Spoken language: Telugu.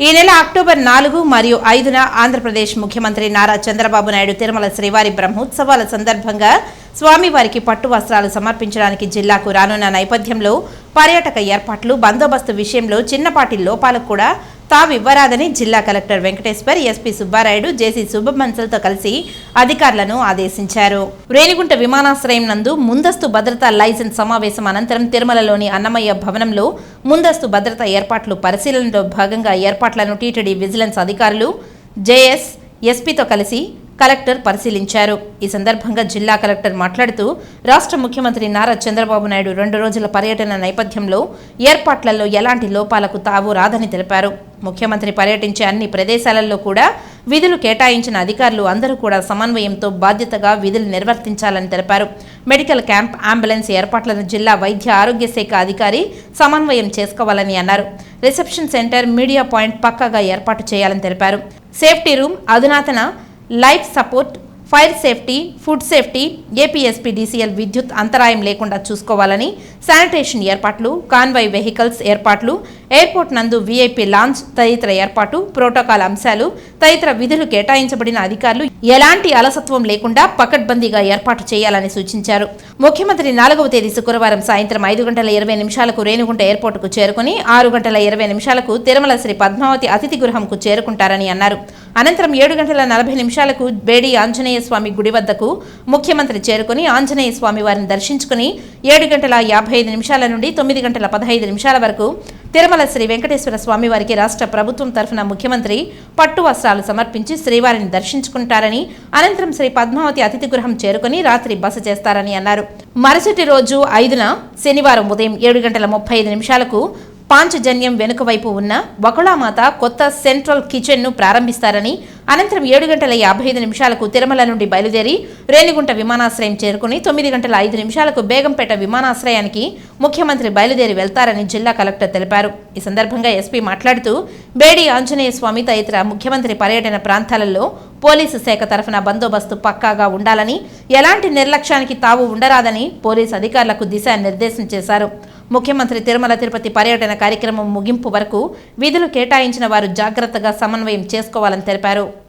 ఈ నెల అక్టోబర్ 4 మరియు 5న ఆంధ్రప్రదేశ్ ముఖ్యమంత్రి నారా చంద్రబాబు నాయుడు తిరుమల శ్రీవారి బ్రహ్మోత్సవాల సందర్భంగా స్వామివారికి పట్టు వస్త్రాలు సమర్పించడానికి జిల్లాకు రానున్న నేపథ్యంలో పర్యాటక ఏర్పాట్లు బందోబస్తు విషయంలో చిన్నపాటి లోపాలకు కూడా తావివ్వరాదని జిల్లా కలెక్టర్ వెంకటేశ్వర్, ఎస్పీ సుబ్బారాయుడు, జేసీ శుభమన్సల్తో కలిసి అధికారులను ఆదేశించారు. రేణిగుంట విమానాశ్రయం నందు ముందస్తు భద్రతా లైసెన్స్ సమావేశం అనంతరం తిరుమలలోని అన్నమయ్య భవనంలో ముందస్తు భద్రతా ఏర్పాట్లు పరిశీలనలో భాగంగా ఏర్పాట్లను టీటీడీ విజిలెన్స్ అధికారులు, జేఎస్, ఎస్పీతో కలిసి కలెక్టర్ పరిశీలించారు. ఈ సందర్భంగా జిల్లా కలెక్టర్ మాట్లాడుతూ రాష్ట్ర ముఖ్యమంత్రి నారా చంద్రబాబు నాయుడు 2 రోజుల పర్యటన నేపథ్యంలో ఏర్పాట్లలో ఎలాంటి లోపాలకు తావు రాదని తెలిపారు. ముఖ్యమంత్రి పర్యటించే అన్ని ప్రదేశాలలో కూడా విధులు కేటాయించిన అధికారులు అందరూ కూడా సమన్వయంతో బాధ్యతగా విధులు నిర్వర్తించాలని తెలిపారు. మెడికల్ క్యాంప్, అంబులెన్స్ ఏర్పాట్లను జిల్లా వైద్య ఆరోగ్య శాఖ అధికారి సమన్వయం చేసుకోవాలని అన్నారు. రిసెప్షన్ సెంటర్, మీడియా పాయింట్ పక్కాగా ఏర్పాటు చేయాలని తెలిపారు. సేఫ్టీ రూమ్, అధునాతన life support, fire safety, food safety, APSPDCL విద్యుత్ అంతరాయం లేకుండా చూసుకోవాలని, శానిటేషన్ ఏర్పాట్లు, కాన్వాయ్ వెహికల్స్ ఏర్పాట్లు, ఎయిర్పోర్ట్ నందు వీఐపీ లాంచ్ తదితర ఏర్పాటు, ప్రోటోకాల్ అంశాలు తదితర విధులు కేటాయించబడిన అధికారులు ఎలాంటి అలసత్వం లేకుండా పకడ్బందీగా ఏర్పాటు చేయాలని సూచించారు. ముఖ్యమంత్రి 4వ తేదీ శుక్రవారం సాయంత్రం 5:20 రేణిగుంట ఎయిర్పోర్టుకు చేరుకుని 6:20 తిరుమల శ్రీ పద్మావతి అతిథి గృహంకు చేరుకుంటారని అన్నారు. అనంతరం 7:40 బేడి ఆంజనేయ స్వామి గుడి వద్దకు ముఖ్యమంత్రి చేరుకుని ఆంజనేయ స్వామి వారిని దర్శించుకుని 7:55 నుండి 9:15 వరకు తిరుమల శ్రీ వెంకటేశ్వర స్వామి వారికి రాష్ట్ర ప్రభుత్వం తరఫున ముఖ్యమంత్రి పట్టు వస్త్రాలు సమర్పించి శ్రీవారిని దర్శించుకుంటారని, అనంతరం శ్రీ పద్మావతి అతిథి గృహం చేరుకుని రాత్రి బస చేస్తారని అన్నారు. మరుసటి రోజు 5న శనివారం ఉదయం 7:35 పాంచజన్యం వెనుక వైపు ఉన్న వకుళామాత కొత్త సెంట్రల్ కిచెన్ ను ప్రారంభిస్తారని, అనంతరం 7:55 తిరుమల నుండి బయలుదేరి రేణిగుంట విమానాశ్రయం చేరుకుని 9:05 బేగంపేట విమానాశ్రయానికి ముఖ్యమంత్రి బయలుదేరి వెళ్తారని జిల్లా కలెక్టర్ తెలిపారు. ఈ సందర్భంగా ఎస్పీ మాట్లాడుతూ బేడి ఆంజనేయ స్వామి తదితర ముఖ్యమంత్రి పర్యటన ప్రాంతాలలో పోలీసు శాఖ తరఫున బందోబస్తు పక్కాగా ఉండాలని, ఎలాంటి నిర్లక్ష్యానికి తావు ఉండరాదని పోలీసు అధికారులకు దిశానిర్దేశం చేశారు. ముఖ్యమంత్రి తిరుమల తిరుపతి పర్యటన కార్యక్రమం ముగింపు వరకు విధులు కేటాయించిన వారు జాగ్రత్తగా సమన్వయం చేసుకోవాలని తెలిపారు.